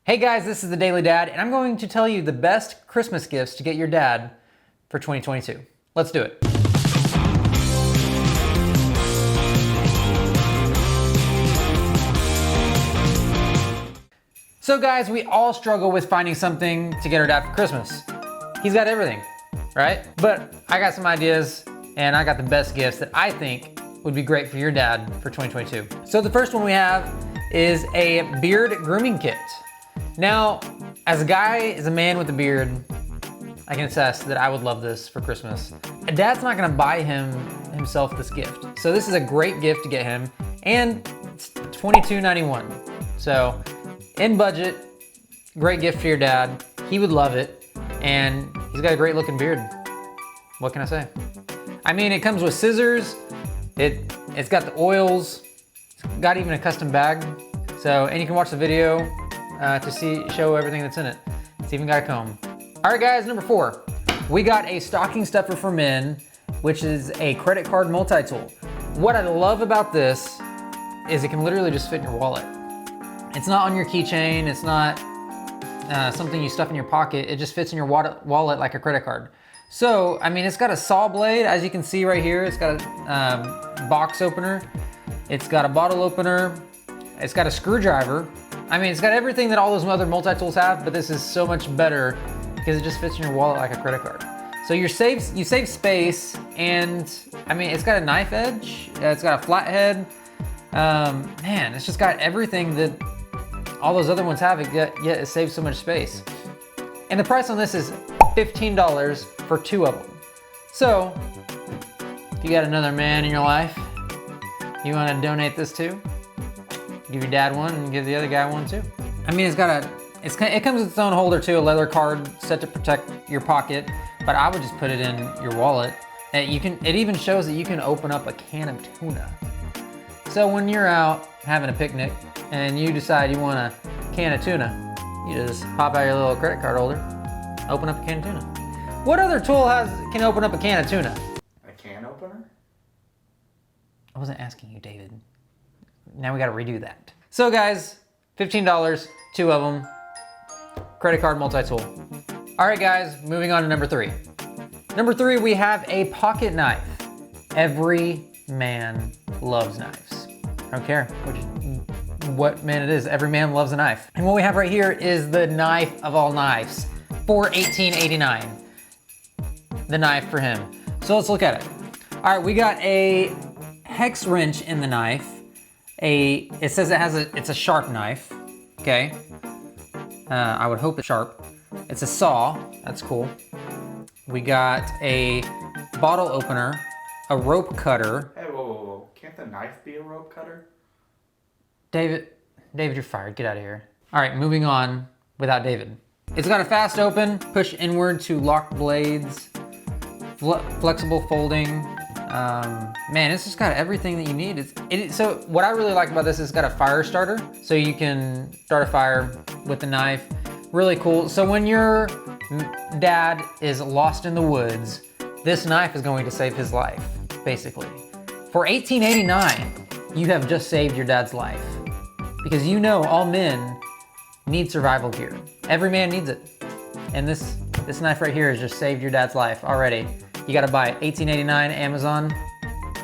Hey guys, this is the Daily Dad, and I'm going to tell you the best Christmas gifts to get your dad for 2022. Let's do it. So guys, we all struggle with finding something to get our dad for Christmas. He's got everything, right? But I got some ideas, and I got the best gifts that I think would be great for your dad for 2022. So the first one we have is a beard grooming kit. Now, as a guy, as a man with a beard, I can attest that I would love this for Christmas. A dad's not gonna buy himself this gift. So this is a great gift to get him, and it's $22.91. So in budget, great gift for your dad. He would love it, and he's got a great looking beard. What can I say? I mean, it comes with scissors, it's got the oils, it's got even a custom bag. So, and you can watch the video to show everything that's in it. It's even got a comb. All right guys, number 4. We got a stocking stuffer for men, which is a credit card multi-tool. What I love about this is it can literally just fit in your wallet. It's not on your keychain, it's not something you stuff in your pocket, it just fits in your wallet like a credit card. So, I mean, it's got a saw blade, as you can see right here. It's got a box opener, it's got a bottle opener, it's got a screwdriver. I mean, it's got everything that all those other multi-tools have, but this is so much better because it just fits in your wallet like a credit card. So you save space, and I mean, it's got a knife edge, it's got a flat head. Man, it's just got everything that all those other ones have, yet it saves so much space. And the price on this is $15 for 2 of them. So, if you got another man in your life you want to donate this to, give your dad one and give the other guy one too. I mean, it comes with its own holder too, a leather card set to protect your pocket, but I would just put it in your wallet. It even shows that you can open up a can of tuna. So when you're out having a picnic and you decide you want a can of tuna, you just pop out your little credit card holder, open up a can of tuna. What other tool can open up a can of tuna? A can opener? I wasn't asking you, David. Now we gotta redo that. So guys, $15, 2 of them, credit card multi-tool. All right guys, moving on to number 3. Number 3, we have a pocket knife. Every man loves knives. I don't care what man it is, every man loves a knife. And what we have right here is the knife of all knives for $18.89. The knife for him. So let's look at it. All right, we got a hex wrench in the knife. It says it's a sharp knife, okay? I would hope it's sharp. It's a saw, that's cool. We got a bottle opener, a rope cutter. Hey, whoa. Can't the knife be a rope cutter? David, you're fired, get out of here. All right, moving on without David. It's got a fast open, push inward to lock blades, flexible folding. Man, it's just got everything that you need. So what I really like about this is it's got a fire starter, so you can start a fire with the knife. Really cool. So when your dad is lost in the woods, this knife is going to save his life, basically. For $18.89, you have just saved your dad's life. Because you know all men need survival gear. Every man needs it. And this knife right here has just saved your dad's life already. You gotta buy it, $18.89, Amazon,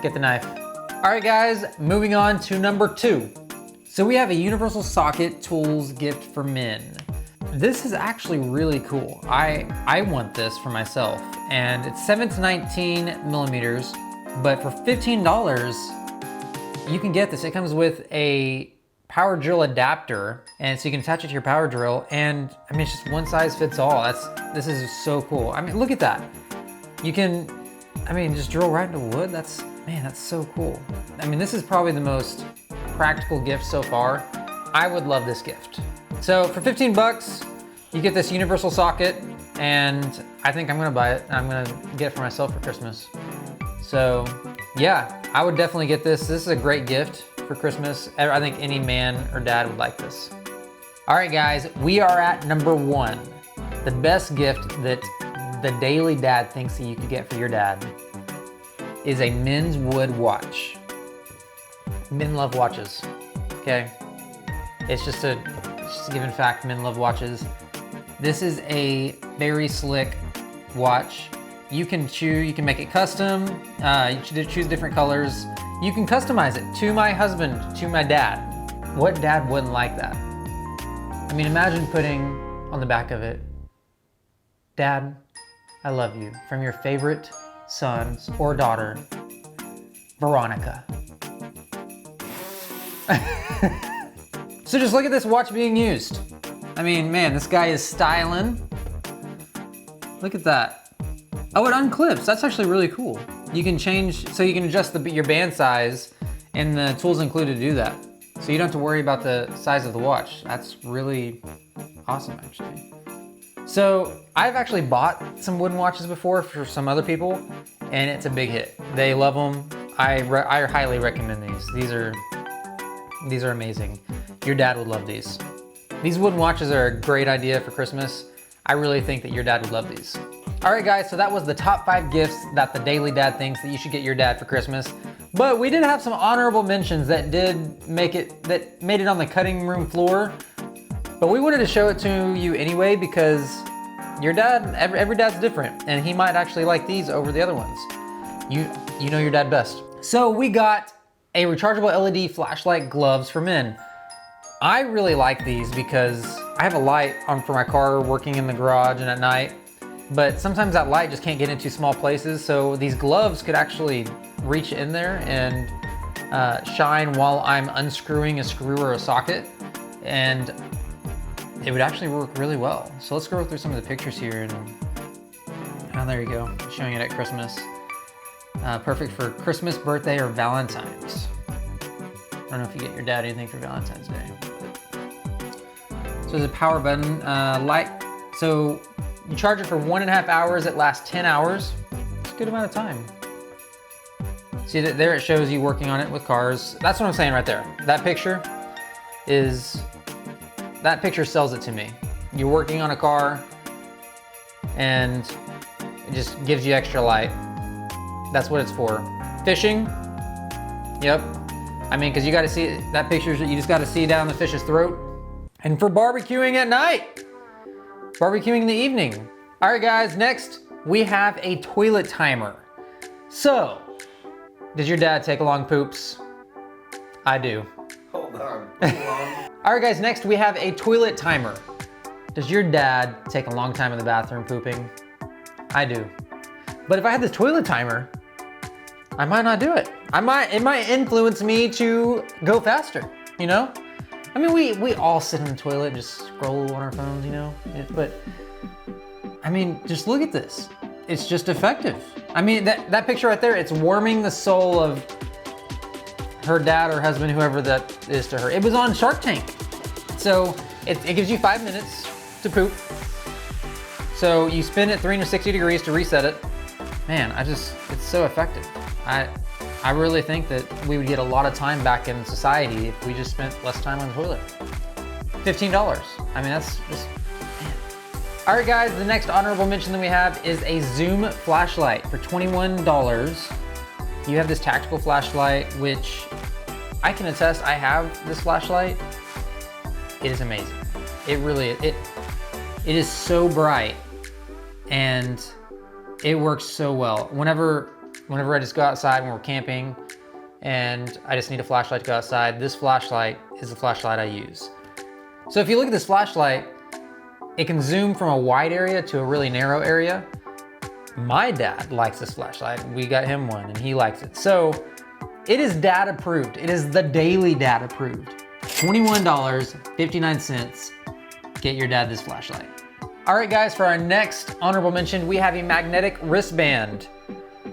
get the knife. All right guys, moving on to number 2. So we have a universal socket tools gift for men. This is actually really cool. I want this for myself, and it's 7 to 19 millimeters, but for $15, you can get this. It comes with a power drill adapter, and so you can attach it to your power drill, and I mean, it's just one size fits all. This is so cool. I mean, look at that. You can, I mean, just drill right into wood. That's so cool. I mean, this is probably the most practical gift so far. I would love this gift. So for 15 bucks, you get this universal socket, and I think I'm gonna buy it. I'm gonna get it for myself for Christmas. So yeah, I would definitely get this. This is a great gift for Christmas. I think any man or dad would like this. All right guys, we are at number 1. The best gift that the Daily Dad thinks that you could get for your dad is a men's wood watch. Men love watches, okay? It's just a Just a given fact, men love watches. This is a very slick watch. You can make it custom. You choose different colors. You can customize it to my husband, to my dad. What dad wouldn't like that? I mean, imagine putting on the back of it, Dad, I love you, from your favorite sons or daughter, Veronica. So just look at this watch being used. I mean, man, this guy is styling. Look at that. Oh, it unclips. That's actually really cool. You can change, so you can adjust your band size, and the tools included to do that. So you don't have to worry about the size of the watch. That's really awesome, actually. So I've actually bought some wooden watches before for some other people, and it's a big hit. They love them. I highly recommend these. These are amazing. Your dad would love these. These wooden watches are a great idea for Christmas. I really think that your dad would love these. All right, guys, so that was the top 5 gifts that the Daily Dad thinks that you should get your dad for Christmas. But we did have some honorable mentions that made it on the cutting room floor. But we wanted to show it to you anyway because your dad, every dad's different, and he might actually like these over the other ones. You know your dad best. So we got a rechargeable LED flashlight gloves for men. I really like these because I have a light on for my car working in the garage and at night, but sometimes that light just can't get into small places. So these gloves could actually reach in there and shine while I'm unscrewing a screw or a socket, and it would actually work really well. So let's go through some of the pictures here, and oh, there you go, showing it at Christmas. Perfect for Christmas, birthday, or Valentine's. I don't know if you get your dad anything for Valentine's Day. So there's a power button, light. So you charge it for 1.5 hours. It lasts 10 hours. It's a good amount of time. See that there it shows you working on it with cars. That's what I'm saying right there. That picture sells it to me. You're working on a car and it just gives you extra light. That's what it's for. Fishing, yep. I mean, because you got to see that picture, you just got to see down the fish's throat. And for barbecuing at night, barbecuing in the evening. All right, guys, next we have a toilet timer. So, does your dad take long poops? I do. Hold on. All right, guys, next we have a toilet timer. Does your dad take a long time in the bathroom pooping? I do. But if I had this toilet timer, I might not do it. It might influence me to go faster, you know? I mean, we all sit in the toilet and just scroll on our phones, you know? But, I mean, just look at this. It's just effective. I mean, that picture right there, it's warming the soul of her dad or husband, whoever that is to her. It was on Shark Tank. So it gives you 5 minutes to poop. So you spin it 360 degrees to reset it. Man, it's so effective. I really think that we would get a lot of time back in society if we just spent less time on the toilet. $15. I mean, that's just, man. All right, guys, the next honorable mention that we have is a Zoom flashlight for $21. You have this tactical flashlight, which I can attest, I have this flashlight. It is amazing. It really, it is so bright and it works so well. Whenever I just go outside when we're camping and I just need a flashlight to go outside, this flashlight is the flashlight I use. So if you look at this flashlight, it can zoom from a wide area to a really narrow area. My dad likes this flashlight. We got him one and he likes it. So it is dad approved. It is the Daily Dad approved. $21.59. Get your dad this flashlight. All right, guys, for our next honorable mention, we have a magnetic wristband.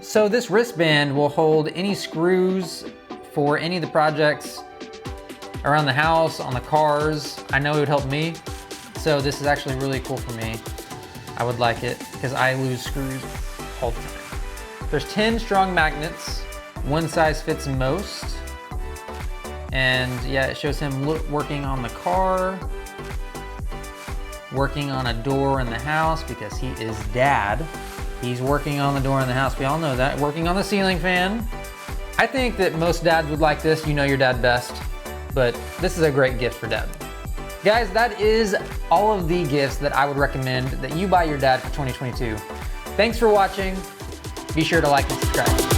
So this wristband will hold any screws for any of the projects around the house, on the cars. I know it would help me. So this is actually really cool for me. I would like it because I lose screws all the time. There's 10 strong magnets. One size fits most. And yeah, it shows him working on the car, working on a door in the house because he is dad. He's working on the door in the house. We all know that. Working on the ceiling fan. I think that most dads would like this. You know your dad best. But this is a great gift for dad. Guys, that is all of the gifts that I would recommend that you buy your dad for 2022. Thanks for watching. Be sure to like and subscribe.